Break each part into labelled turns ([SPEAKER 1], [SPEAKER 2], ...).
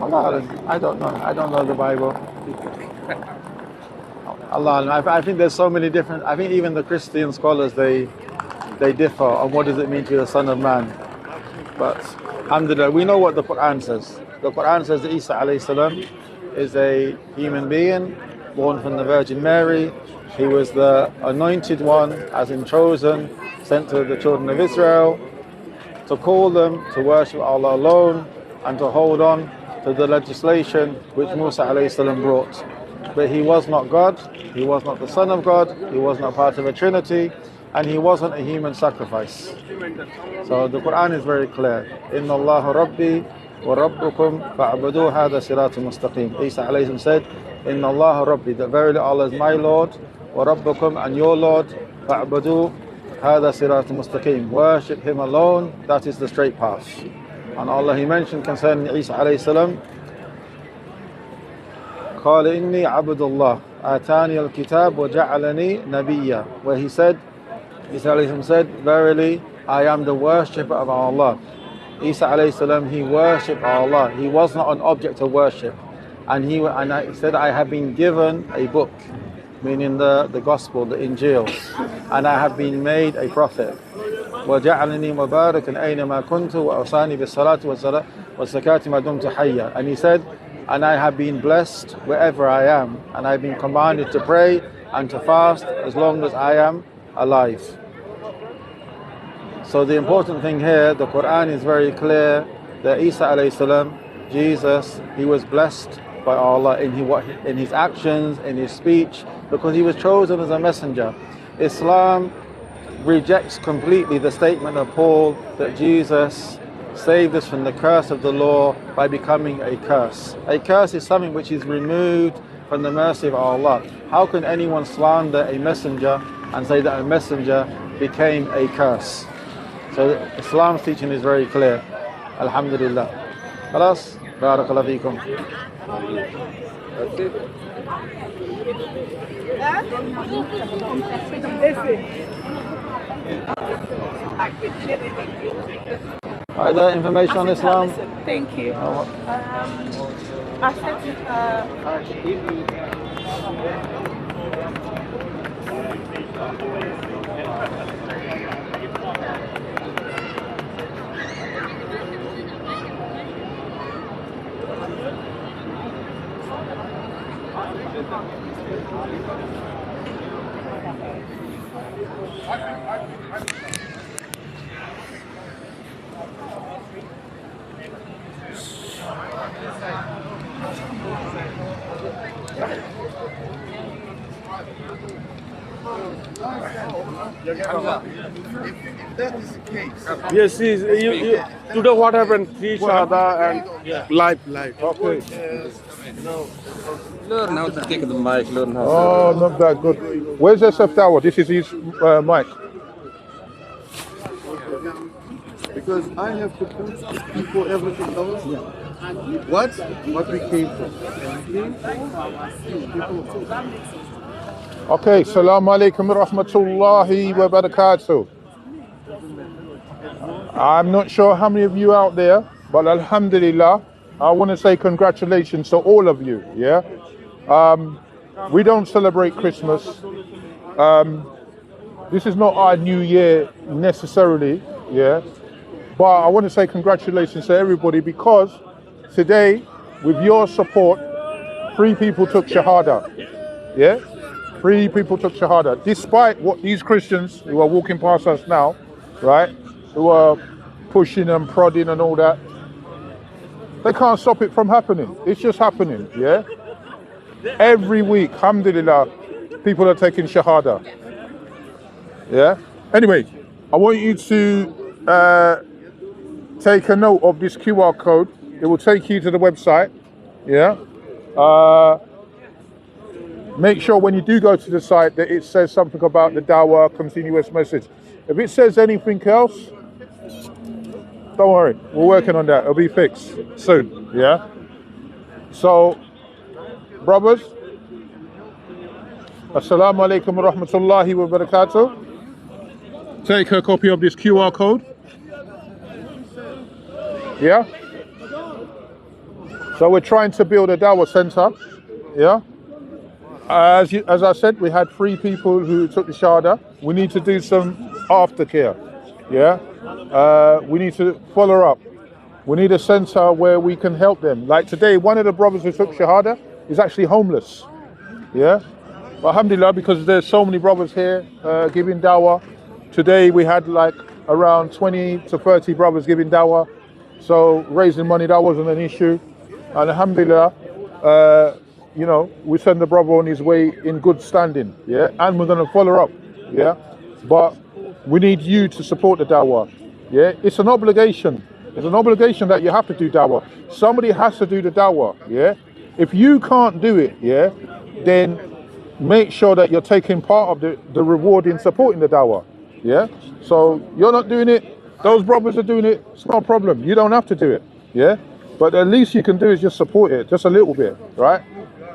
[SPEAKER 1] Allah, I don't know. I don't know the Bible. Allah, I think there's so many different. I think even the Christian scholars they differ on what does it mean to be the Son of Man. But alhamdulillah, we know what the Quran says. The Quran says that Isa alayhi salam is a human being born from the Virgin Mary. He was the anointed one, as in chosen, sent to the children of Israel to call them to worship Allah alone and to hold on to the legislation which Musa alayhi salam brought. But he was not God, he was not the Son of God, he was not part of a Trinity, and he wasn't a human sacrifice. So the Quran is very clear. Inna Allah Rabbi wa Rabbukum fa'abudu hadha siratul mustaqim. Isa alayhi salam said, Inna Allah Rabbi, that verily Allah is my Lord, wa Rabbukum, and your Lord, fa'abudu hadha siratul mustaqim. Worship him alone, that is the straight path. And Allah, he mentioned concerning Isa alayhi salam, قال إني عبد الله آتاني الكتاب وجعلني نبيا, where he said, Isa alayhi salam said, verily I am the worshipper of Allah. Isa alayhi salam, he worshipped Allah. He was not an object of worship. And he said, I have been given a book, meaning the gospel, the Injil, and I have been made a prophet. وَجَعَلَنِي مُبَارَكًا أَيْنَمَا كُنْتُ وَأَوْصَانِي بِالصَّلَاةِ وَالزَّكَاةِ مَا دُمْتُ حَيًّا. And he said, and I have been blessed wherever I am, and I have been commanded to pray and to fast as long as I am alive. So the important thing here, the Quran is very clear that Isa alayhi salam, Jesus, he was blessed by Allah in his actions, in his speech, because he was chosen as a messenger. Islam rejects completely the statement of Paul that Jesus saved us from the curse of the law by becoming a curse. A curse is something which is removed from the mercy of Allah. How can anyone slander a messenger and say that a messenger became a curse? So Islam's teaching is very clear. Alhamdulillah. Khalas? Barakallahu feekum. Are there information on Islam?
[SPEAKER 2] Thank you. I said
[SPEAKER 3] If that is the case.
[SPEAKER 4] Yes, today what happened? Three Shahada and live.
[SPEAKER 3] Okay.
[SPEAKER 5] Learn how to take the mic, learn how to...
[SPEAKER 6] Oh, not that good. Where's SF Dawah? This is his mic.
[SPEAKER 3] Because I have to put before everything else. What we came from.
[SPEAKER 6] Okay, Assalamu alaikum wa rahmatullahi wa barakatuh. I'm not sure how many of you out there, but alhamdulillah, I want to say congratulations to all of you, yeah? We don't celebrate Christmas. This is not our new year necessarily, yeah? But I want to say congratulations to everybody because today, with your support, 3 people took Shahada, yeah? 3 people took Shahada, despite what these Christians who are walking past us now, right, who are pushing and prodding and all that, they can't stop it from happening. It's just happening, yeah? Every week, alhamdulillah, people are taking Shahada, yeah? Anyway, I want you to take a note of this QR code. It will take you to the website, yeah? Make sure when you do go to the site that it says something about the Dawah continuous message. If it says anything else, don't worry, we're working on that. It'll be fixed soon, yeah? So, brothers, Assalamu alaikum wa rahmatullahi wa barakatuh. Take a copy of this QR code. Yeah? So we're trying to build a Dawah center. Yeah. As I said, we had 3 people who took the Shahada. We need to do some aftercare. Yeah. We need to follow up. We need a center where we can help them. Like today, one of the brothers who took Shahada is actually homeless. Yeah. But alhamdulillah, because there's so many brothers here giving Dawah. Today we had like around 20 to 30 brothers giving Dawah. So raising money, that wasn't an issue. And alhamdulillah, you know, we send the brother on his way in good standing, yeah, and we're going to follow up, yeah. But we need you to support the Dawah, yeah. It's an obligation. It's an obligation that you have to do Dawah. Somebody has to do the Dawah, yeah. If you can't do it, yeah, then make sure that you're taking part of the reward in supporting the Dawah, yeah. So you're not doing it, those brothers are doing it, it's not a problem. You don't have to do it, yeah. But the least you can do is just support it, just a little bit, right?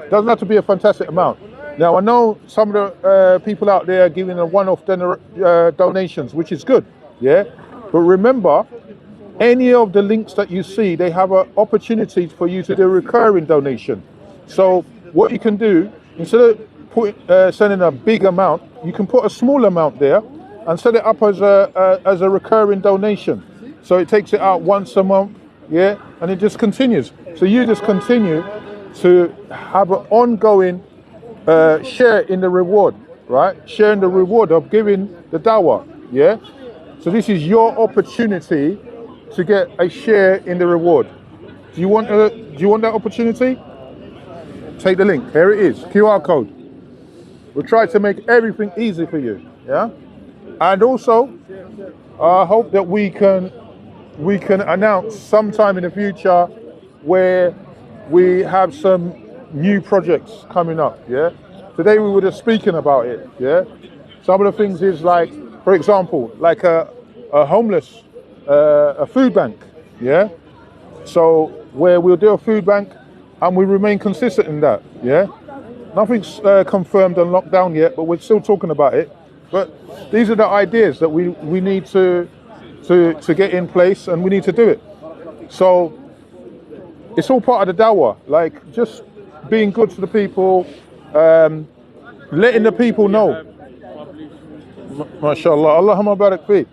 [SPEAKER 6] Doesn't have to be a fantastic amount. Now I know some of the people out there are giving a one-off donations, which is good, yeah. But remember, any of the links that you see, they have an opportunity for you to do a recurring donation. So what you can do, instead of sending a big amount, you can put a small amount there and set it up as a recurring donation. So it takes it out once a month, yeah, and it just continues. So you just continue to have an ongoing share in the reward, right? Sharing the reward of giving the Dawah, yeah? So this is your opportunity to get a share in the reward. Do you want that opportunity? Take the link, here it is, QR code. We'll try to make everything easy for you, yeah? And also, I hope that we can announce sometime in the future where we have some new projects coming up, yeah? Today we were just speaking about it, yeah? Some of the things is like, for example, like a homeless, a food bank, yeah? So where we'll do a food bank and we remain consistent in that, yeah? Nothing's confirmed and locked down yet, but we're still talking about it. But these are the ideas that we need to get in place, and we need to do it. So it's all part of the Dawah, like just being good to the people, letting the people know. MashaAllah, Allahumma barak fi.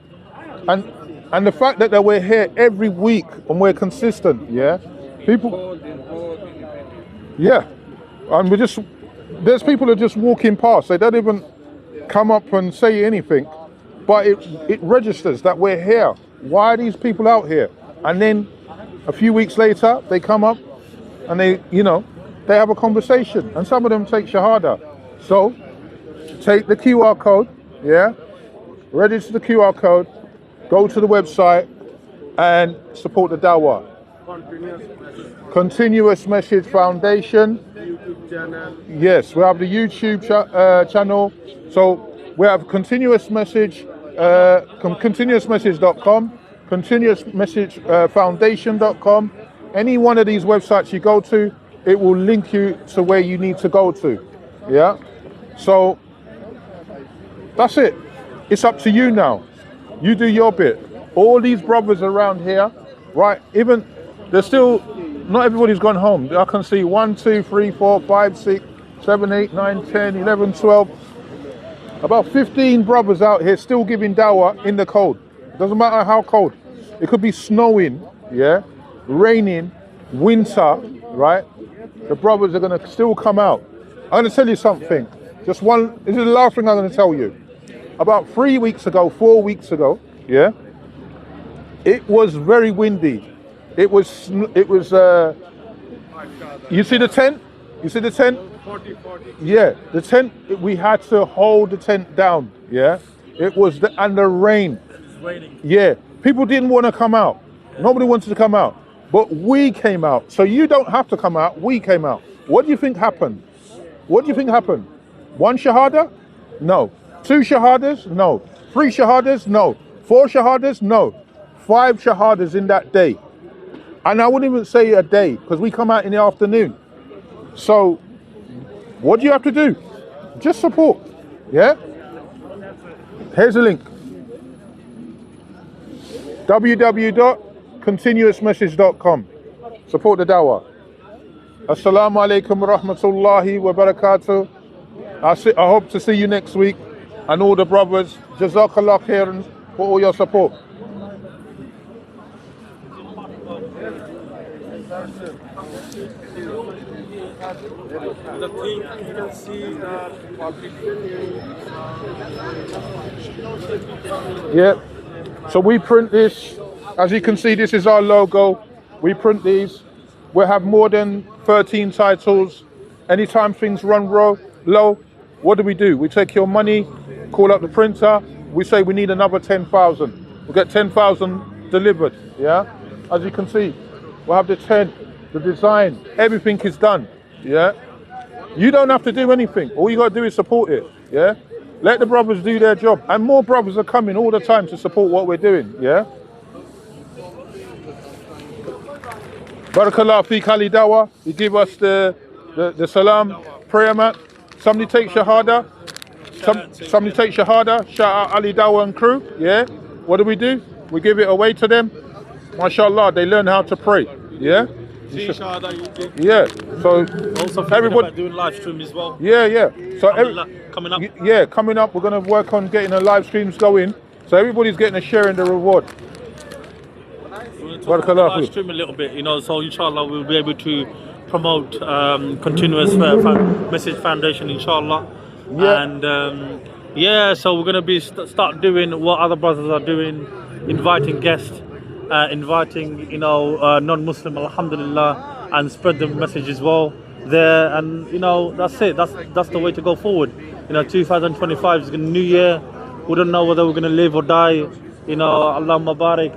[SPEAKER 6] And the fact that we're here every week and we're consistent, yeah? People, yeah. And there's people that are just walking past, they don't even come up and say anything, but it registers that we're here. Why are these people out here? And then a few weeks later, they come up and they have a conversation, and some of them take Shahada. So take the QR code, yeah, register the QR code, go to the website and support the Dawah. Continuous Message Foundation.
[SPEAKER 4] YouTube channel.
[SPEAKER 6] Yes, we have the YouTube channel. So we have Continuous Message, continuousmessage.com, Continuous Message Foundation.com. Any one of these websites you go to, it will link you to where you need to go to. Yeah. So that's it. It's up to you now. You do your bit. All these brothers around here, right? Even there's still not everybody's gone home. I can see 1, 2, 3, 4, 5, 6, 7, 8, 9, 10, 11, 12. About 15 brothers out here still giving Dawah in the cold. Doesn't matter how cold. It could be snowing, yeah, raining, winter, right? The brothers are going to still come out. I'm going to tell you something. Just one, this is the last thing I'm going to tell you. About 4 weeks ago, yeah, it was very windy. It was, you see the tent? You see the tent?
[SPEAKER 4] 40.
[SPEAKER 6] Yeah, the tent, we had to hold the tent down, yeah? It was, and the rain.
[SPEAKER 4] Raining.
[SPEAKER 6] Yeah, people didn't want to come out. Nobody wanted to come out, but we came out. So you don't have to come out, we came out. What do you think happened? What do you think happened? 1 Shahada? No. 2 Shahadas? No. 3 Shahadas? No. 4 Shahadas? No. 5 Shahadas in that day. And I wouldn't even say a day, because we come out in the afternoon. So what do you have to do? Just support, yeah? Here's the link. www.continuousmessage.com. Support the Dawah. Assalamu alaikum wa rahmatullahi wa barakatuh. I hope to see you next week. And all the brothers, Jazakallah khairan for all your support. Yeah. So we print this. As you can see, this is our logo. We print these. We have more than 13 titles. Anytime things run low, what do? We take your money, call up the printer. We say we need another 10,000. We get 10,000 delivered. Yeah. As you can see, we have the tent, the design, everything is done. Yeah. You don't have to do anything. All you got to do is support it. Yeah. Let the brothers do their job. And more brothers are coming all the time to support what we're doing. Yeah. Barakallah fi Kali Dawah. You give us the salam prayer mat. Somebody take shahada. Somebody take shahada. Shout out Ali Dawah and crew. Yeah. What do? We give it away to them. MashaAllah, they learn how to pray. Yeah. Yeah. So
[SPEAKER 7] also
[SPEAKER 6] everybody
[SPEAKER 7] doing live stream as well.
[SPEAKER 6] Yeah. So
[SPEAKER 7] coming up.
[SPEAKER 6] Yeah, coming up. We're gonna work on getting the live streams going. So everybody's getting a share in the reward.
[SPEAKER 7] We'll live stream a little bit, so inshallah we'll be able to promote continuous message foundation, inshallah.
[SPEAKER 6] Yeah.
[SPEAKER 7] And so we're going to be start doing what other brothers are doing, inviting guests, inviting non-Muslim, alhamdulillah, and spread the message as well there. And that's it. That's the way to go forward. 2025 is a new year. We don't know whether we're going to live or die. Allah Mubarak,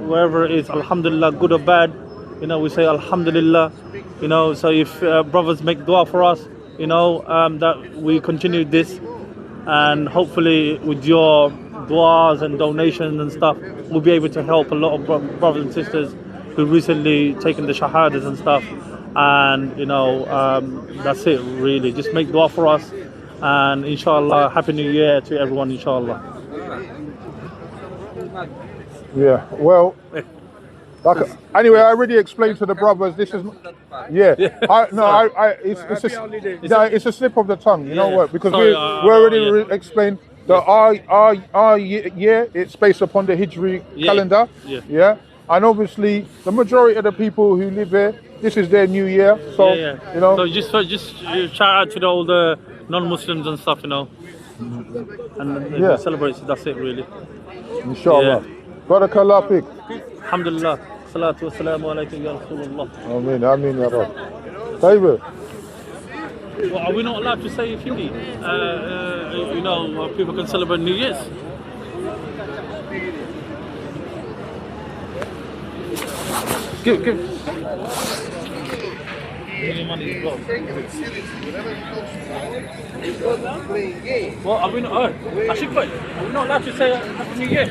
[SPEAKER 7] wherever it is, alhamdulillah, good or bad, we say alhamdulillah, so if brothers make dua for us, that we continue this, and hopefully with your duas and donations and stuff, we'll be able to help a lot of brothers and sisters who recently taken the shahadas and stuff, and that's it really. Just make dua for us, and inshallah, happy new year to everyone, inshallah.
[SPEAKER 6] Yeah, well, anyway, I already explained to the brothers. This is, it's a slip of the tongue. You know what? Because we already explained the our year. It's based upon the Hijri calendar. Yeah, and obviously the majority of the people who live here, this is their new year. So
[SPEAKER 7] So just shout out to all the non-Muslims and stuff, and celebrate. That's it, really.
[SPEAKER 6] Inshallah. Barakallah fik.
[SPEAKER 7] Alhamdulillah. Salatu wassalamu alaykum ya Rasulullah.
[SPEAKER 6] Ameen ya Rabb. Tayyib.
[SPEAKER 7] Well, are we not allowed to say Hindi? People can celebrate New Year's. Give. Money as well. Well, are we not? Are we not allowed to say Happy New Year?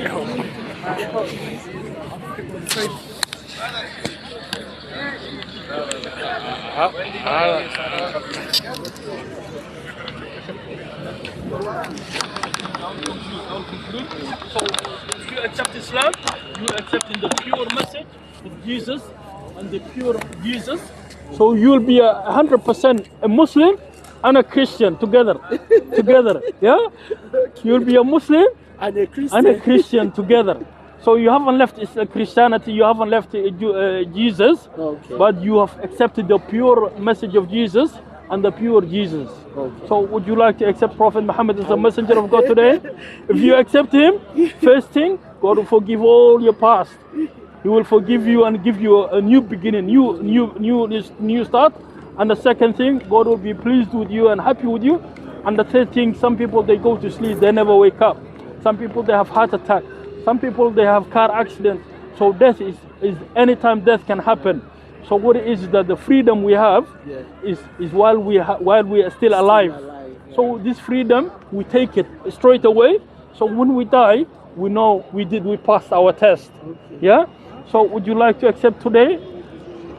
[SPEAKER 7] So, if you accept Islam, you're accepting the pure message of Jesus and the pure Jesus. So you'll be 100% a Muslim and a Christian together, yeah. You'll be a Muslim
[SPEAKER 8] and
[SPEAKER 7] a Christian together. So you haven't left Christianity, you haven't left Jesus, but you have accepted the pure message of Jesus and the pure Jesus. So would you like to accept Prophet Muhammad as a messenger of God today? If you accept him, first thing, God will forgive all your past. He will forgive you and give you a new beginning, new start. And the second thing, God will be pleased with you and happy with you. And the third thing, some people, they go to sleep, they never wake up. Some people, they have heart attack. Some people, they have car accident. So death is anytime death can happen. So what it is that the freedom we have is while we are still alive. So this freedom, we take it straight away. So when we die, we know we passed our test. Yeah. So would you like to accept today?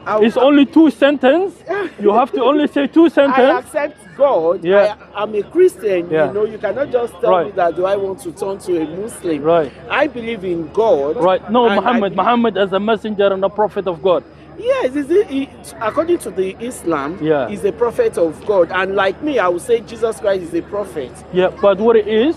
[SPEAKER 7] It's only 2 sentences. You have to only say 2 sentences.
[SPEAKER 8] I accept God.
[SPEAKER 7] Yeah.
[SPEAKER 8] I'm a Christian.
[SPEAKER 7] Yeah.
[SPEAKER 8] You cannot just tell me that do I want to turn to a Muslim.
[SPEAKER 7] Right.
[SPEAKER 8] I believe in God.
[SPEAKER 7] Right. No, Muhammad as a messenger and a prophet of God.
[SPEAKER 8] Yes, according to the Islam,
[SPEAKER 7] Yeah.
[SPEAKER 8] he's a prophet of God. And like me, I would say Jesus Christ is a prophet.
[SPEAKER 7] Yeah, but what it is,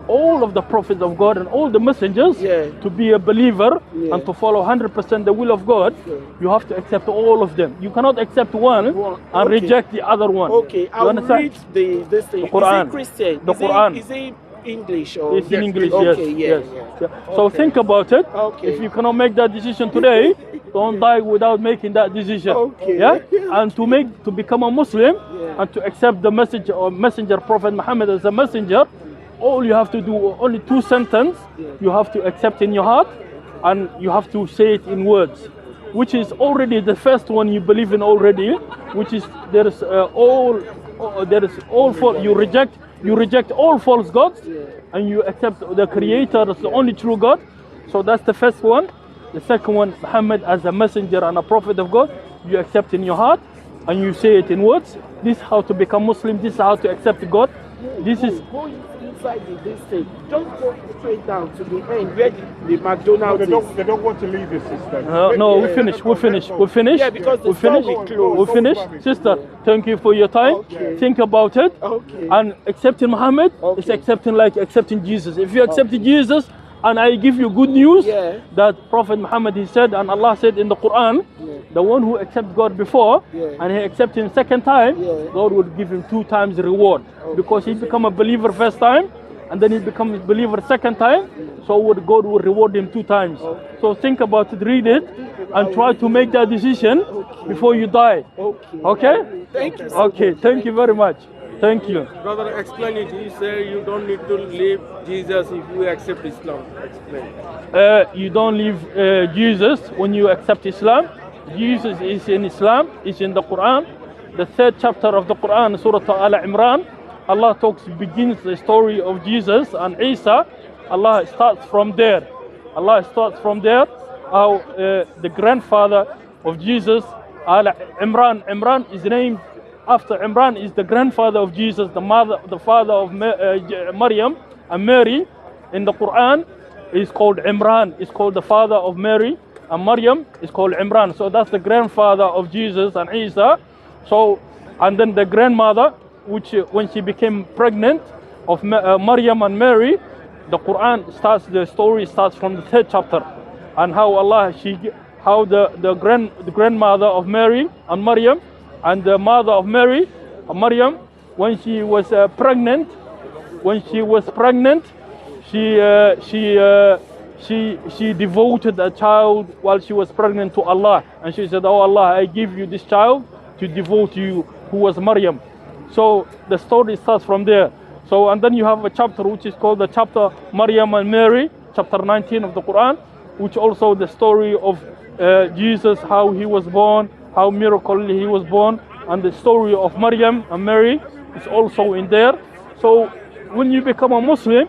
[SPEAKER 7] all of the prophets of God and all the messengers,
[SPEAKER 8] Yeah.
[SPEAKER 7] to be a believer
[SPEAKER 8] Yeah.
[SPEAKER 7] and to follow 100% the will of God, you have to accept all of them. You cannot accept one and
[SPEAKER 8] Okay.
[SPEAKER 7] reject the other one.
[SPEAKER 8] Okay,
[SPEAKER 7] You
[SPEAKER 8] I'll
[SPEAKER 7] understand?
[SPEAKER 8] read this thing.
[SPEAKER 7] The Quran.
[SPEAKER 8] Is it Christian?
[SPEAKER 7] The Quran.
[SPEAKER 8] Is it English or?
[SPEAKER 7] It's in English,
[SPEAKER 8] Okay,
[SPEAKER 7] yes.
[SPEAKER 8] yeah.
[SPEAKER 7] yes. So
[SPEAKER 8] Okay.
[SPEAKER 7] think about it.
[SPEAKER 8] Okay.
[SPEAKER 7] If you cannot make that decision today, don't die without making that decision.
[SPEAKER 8] Okay.
[SPEAKER 7] Yeah. And to become a Muslim and to accept the message or messenger Prophet Muhammad as a messenger, all you have to do, only 2 sentences, you have to accept in your heart, and you have to say it in words, which is already the first one you believe in already, which is there is all false. You reject all false gods, and you accept the Creator as the only true God. So that's the first one. The second one, Muhammad as a messenger and a prophet of God, you accept in your heart, and you say it in words. This is how to become Muslim. This is how to accept God. This is
[SPEAKER 8] Go inside this thing. Just go straight down to the end where the McDonald's is.
[SPEAKER 6] They don't want to leave this system.
[SPEAKER 7] no, we finish.
[SPEAKER 8] Yeah, because the
[SPEAKER 7] we finish.
[SPEAKER 8] store will close.
[SPEAKER 7] We finish. Sister, thank you for your time.
[SPEAKER 8] Okay.
[SPEAKER 7] Think about it.
[SPEAKER 8] Okay.
[SPEAKER 7] And accepting Muhammad is
[SPEAKER 8] Okay.
[SPEAKER 7] accepting Jesus. If you accept Jesus, and I give you good news
[SPEAKER 8] Yeah.
[SPEAKER 7] that Prophet Muhammad, he said, and Allah said in the Quran, the one who accepts God before and he accepts him second time, God will give him 2 times the reward, because he become a believer first time and then he becomes a believer second time, so God will reward him 2 times. So think about it, read it, and try to make that decision before you die. Okay?
[SPEAKER 8] Thank you.
[SPEAKER 7] Okay, thank you very much. Thank you.
[SPEAKER 4] Brother, explain it. You say you don't need to leave Jesus if you accept Islam. Explain.
[SPEAKER 7] You don't leave Jesus when you accept Islam. Jesus is in Islam, is in the Quran. The 3rd chapter of the Quran, Surah Al-Imran, Allah begins the story of Jesus and Isa. Allah starts from there. How the grandfather of Jesus, Imran. Imran is named after Imran is the grandfather of Jesus, the father of Maryam and Mary. In the Quran is called Imran. It's called the father of Mary and Maryam is called Imran. So that's the grandfather of Jesus and Isa. So, and then the grandmother, which when she became pregnant of Maryam and Mary, the Quran the story starts from the 3rd chapter, and how the grandmother of Mary and Maryam and the mother of Mary, Maryam, when she was pregnant, she devoted a child while she was pregnant to Allah, and she said, "Oh Allah, I give you this child to devote to you," who was Maryam. So the story starts from there. So, and then you have a chapter which is called the chapter Maryam and Mary, chapter 19 of the Quran, which also the story of Jesus, how he was born, how miraculously he was born, and the story of Maryam and Mary is also in there. So when you become a Muslim,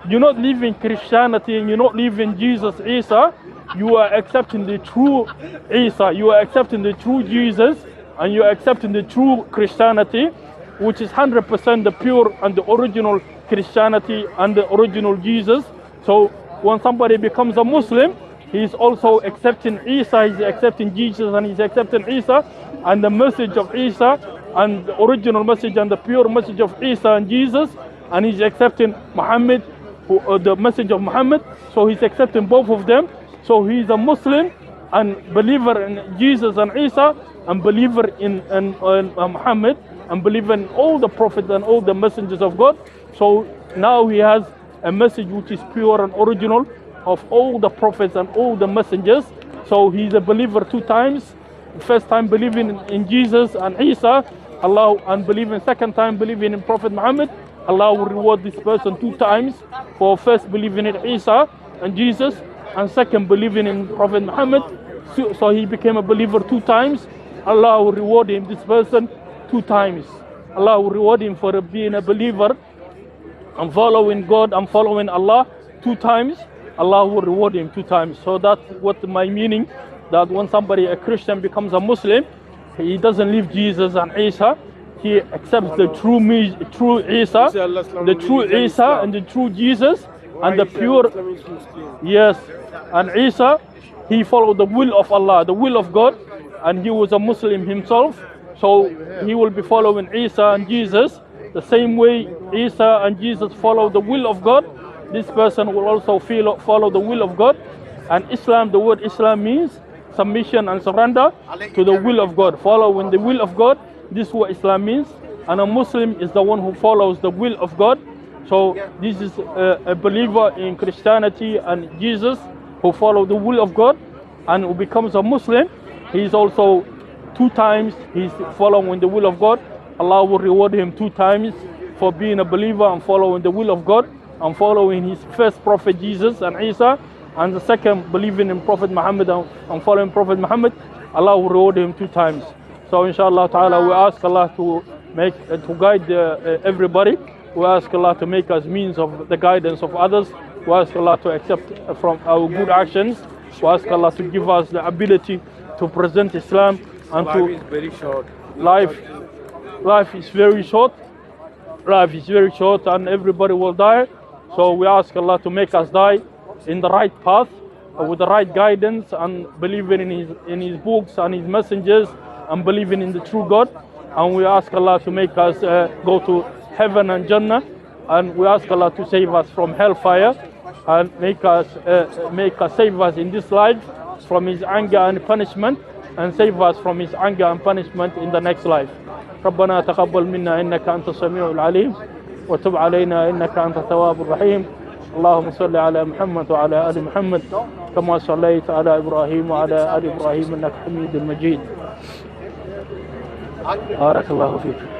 [SPEAKER 7] you're not living Christianity and you're not living Jesus, Isa. You are accepting the true Isa, you are accepting the true Jesus, and you are accepting the true Christianity, which is 100% the pure and the original Christianity and the original Jesus. So when somebody becomes a Muslim, he is also accepting Isa, he's accepting Jesus, and he's accepting Isa and the message of Isa and the original message and the pure message of Isa and Jesus, and he's accepting Muhammad, the message of Muhammad. So he's accepting both of them. So he's a Muslim and believer in Jesus and Isa, and believer in Muhammad, and believer in all the prophets and all the messengers of God. So now he has a message which is pure and original of all the prophets and all the messengers. So he's a believer 2 times. First time believing in Jesus and Isa, Allah, and believing second time believing in Prophet Muhammad. Allah will reward this person 2 times for first believing in Isa and Jesus, and second believing in Prophet Muhammad. So he became a believer 2 times. Allah will reward him, this person, 2 times. Allah will reward him for being a believer and following God and following Allah 2 times. Allah will reward him 2 times. So that's what my meaning, that when somebody, a Christian, becomes a Muslim, he doesn't leave Jesus and Isa. He accepts the true Isa, the true Isa and the true Jesus and the pure, yes. And Isa, he followed the will of Allah, the will of God. and he was a Muslim himself, so he will be following Isa and Jesus. The same way Isa and Jesus follow the will of God, this person will also follow the will of God. And Islam, the word Islam means submission and surrender to the will of God, following the will of God. This is what Islam means. And a Muslim is the one who follows the will of God. So this is a believer in Christianity and Jesus who follow the will of God and who becomes a Muslim. He's also 2 times he's following the will of God. Allah will reward him 2 times for being a believer and following the will of God and following his first prophet Jesus and Isa, and the second believing in Prophet Muhammad and following Prophet Muhammad. Allah will reward him 2 times. So inshallah ta'ala, we ask Allah to guide everybody. We ask Allah to make us means of the guidance of others. We ask Allah to accept from our good actions. We ask Allah to give us the ability to present Islam and
[SPEAKER 4] Life is very short.
[SPEAKER 7] Life is very short. Life is very short, and everybody will die. So we ask Allah to make us die in the right path, with the right guidance, and believing in His books and His messengers, and believing in the true God. And we ask Allah to make us go to heaven and Jannah, and we ask Allah to save us from hellfire, and make us save us in this life from His anger and punishment, and save us from His anger and punishment in the next life. ربنا تقبل منا إنك أنت السميع العليم وتب علينا إنك أنت التواب الرحيم. اللهم صل على محمد وعلى آل محمد كما صليت على إبراهيم وعلى آل إبراهيم إنك حميد مجيد. بارك الله فيك.